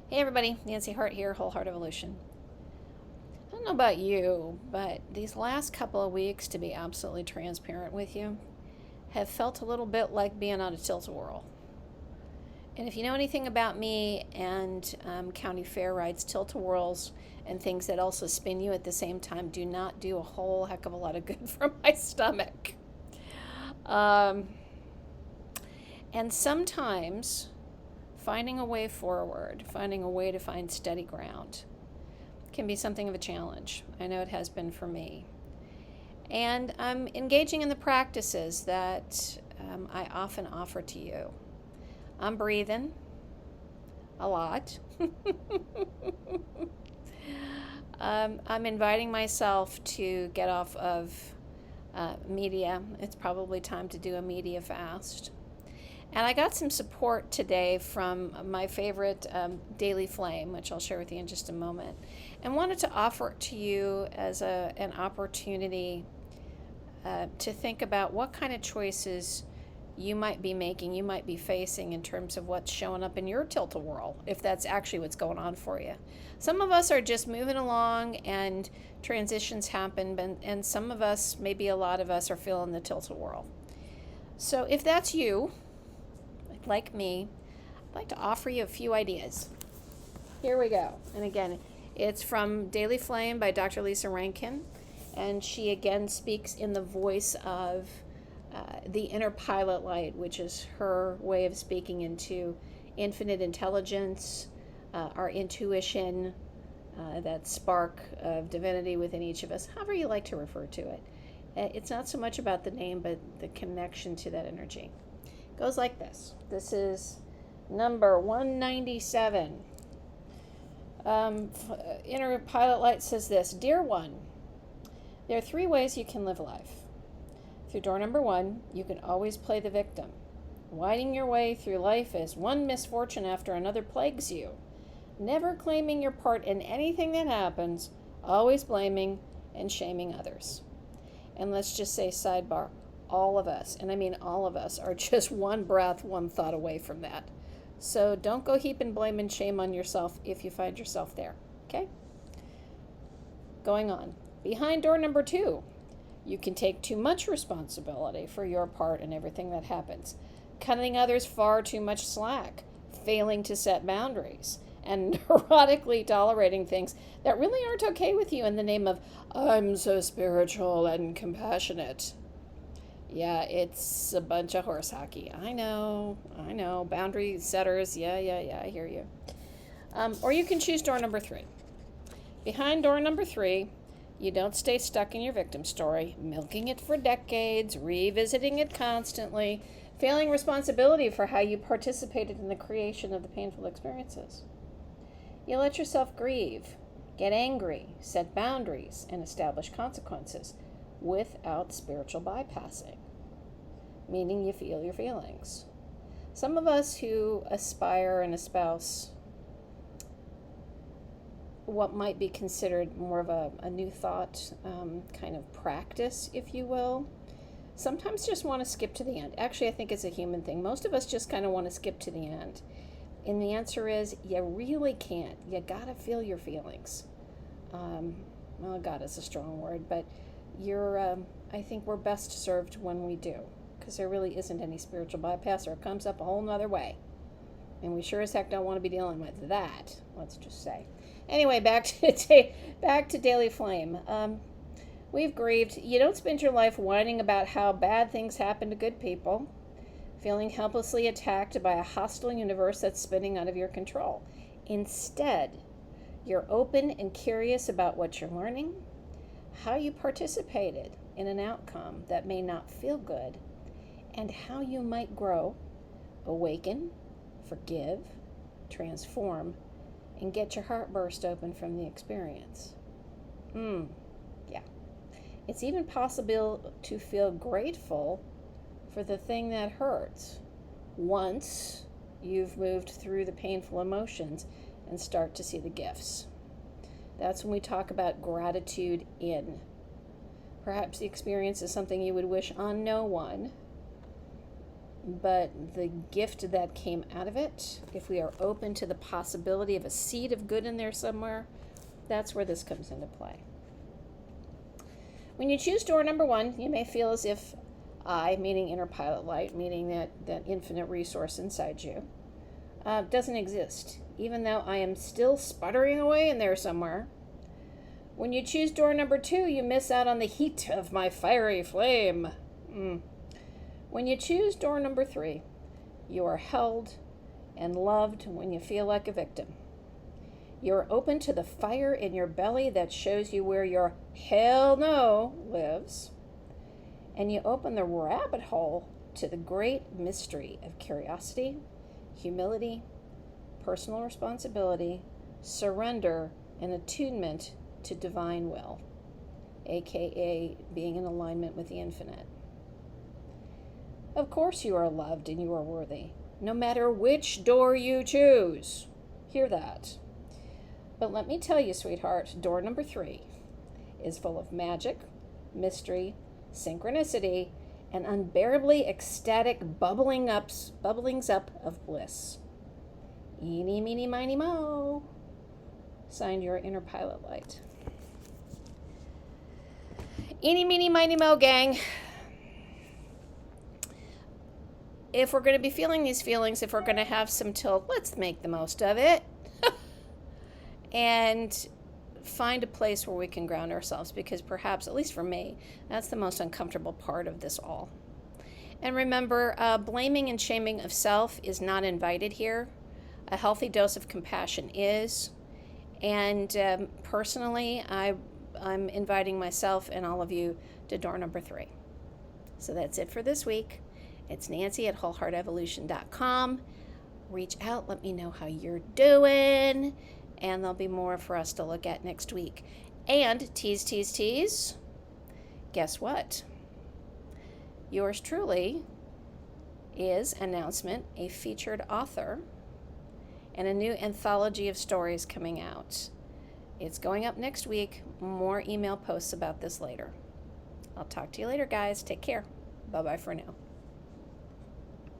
Hey everybody, Nancy Hart here, Whole Heart Evolution. I don't know about you, but these last couple of weeks, to be absolutely transparent with you, have felt a little bit like being on a tilt-o-whirl. And if you know anything about me and county fair rides, tilt-a-whirls and things that also spin you at the same time do not do a whole heck of a lot of good for my stomach. Um, and sometimes finding a way forward, finding a way to find steady ground, can be something of a challenge. I know it has been for me. And I'm engaging in the practices that I often offer to you. I'm breathing a lot. I'm inviting myself to get off of media. It's probably time to do a media fast. And I got some support today from my favorite Daily Flame, which I'll share with you in just a moment, and wanted to offer it to you as an opportunity to think about what kind of choices you might be making, you might be facing in terms of what's showing up in your tilt-a-whirl, if that's actually what's going on for you. Some of us are just moving along and transitions happen, and some of us, maybe a lot of us, are feeling the tilt-a-whirl. So if that's you, like me, I'd like to offer you a few ideas. Here we go. And again, it's from Daily Flame by Dr. Lisa Rankin. And she again speaks in the voice of the inner pilot light, which is her way of speaking into infinite intelligence, our intuition, that spark of divinity within each of us, however you like to refer to it. It's not so much about the name, but the connection to that energy. It goes like this. This is number 197. Inner pilot light says this: Dear one, there are three ways you can live life. Through door number one, you can always play the victim, winding your way through life as one misfortune after another plagues you, never claiming your part in anything that happens, always blaming and shaming others. And let's just say, sidebar, all of us, and I mean all of us, are just one breath, one thought away from that. So don't go heaping blame and shame on yourself if you find yourself there, okay? Going on. Behind door number two, you can take too much responsibility for your part in everything that happens, cutting others far too much slack, failing to set boundaries, and neurotically tolerating things that really aren't okay with you in the name of, I'm so spiritual and compassionate. Yeah, it's a bunch of horse hockey. I know. Boundary setters, yeah, I hear you. Or you can choose door number three. Behind door number three, you don't stay stuck in your victim story, milking it for decades, revisiting it constantly, failing responsibility for how you participated in the creation of the painful experiences. You let yourself grieve, get angry, set boundaries, and establish consequences without spiritual bypassing, meaning you feel your feelings. Some of us who aspire and espouse what might be considered more of a new thought kind of practice, if you will, sometimes just want to skip to the end. Actually, I think it's a human thing. Most of us just kind of want to skip to the end. And the answer is, you really can't. You gotta feel your feelings. Well, God is a strong word, but I think we're best served when we do, because there really isn't any spiritual bypass, or it comes up a whole nother way. And we sure as heck don't want to be dealing with that, let's just say. Anyway, back to Daily Flame. We've grieved. You don't spend your life whining about how bad things happen to good people, feeling helplessly attacked by a hostile universe that's spinning out of your control. Instead, you're open and curious about what you're learning, how you participated in an outcome that may not feel good, and how you might grow, awaken, forgive, transform, and get your heart burst open from the experience. Yeah. It's even possible to feel grateful for the thing that hurts once you've moved through the painful emotions and start to see the gifts. That's when we talk about gratitude in. Perhaps the experience is something you would wish on no one, but the gift that came out of it, if we are open to the possibility of a seed of good in there somewhere, that's where this comes into play. When you choose door number 1, you may feel as if I, meaning inner pilot light, meaning that infinite resource inside you, doesn't exist, even though I am still sputtering away in there somewhere. When you choose door number 2, you miss out on the heat of my fiery flame. When you choose door number 3, you are held and loved when you feel like a victim. You're open to the fire in your belly that shows you where your hell no lives. And you open the rabbit hole to the great mystery of curiosity, humility, personal responsibility, surrender, and attunement to divine will, aka being in alignment with the infinite. Of course you are loved and you are worthy, no matter which door you choose. Hear that. But let me tell you, sweetheart, door number 3 is full of magic, mystery, synchronicity, and unbearably ecstatic bubblings up of bliss. Eeny, meeny, miny, mo. Signed, your inner pilot light. Eeny, meeny, miny, mo, gang. If we're going to be feeling these feelings, if we're going to have some tilt, let's make the most of it. And find a place where we can ground ourselves, because perhaps, at least for me, that's the most uncomfortable part of this all. And remember, blaming and shaming of self is not invited here. A healthy dose of compassion is. And personally, I'm inviting myself and all of you to door number 3. So that's it for this week. It's Nancy at wholeheartevolution.com. Reach out, let me know how you're doing. And there'll be more for us to look at next week. And tease, guess what? Yours truly is Announcement, a featured author, and a new anthology of stories coming out. It's going up next week. More email posts about this later. I'll talk to you later, guys. Take care. Bye-bye for now.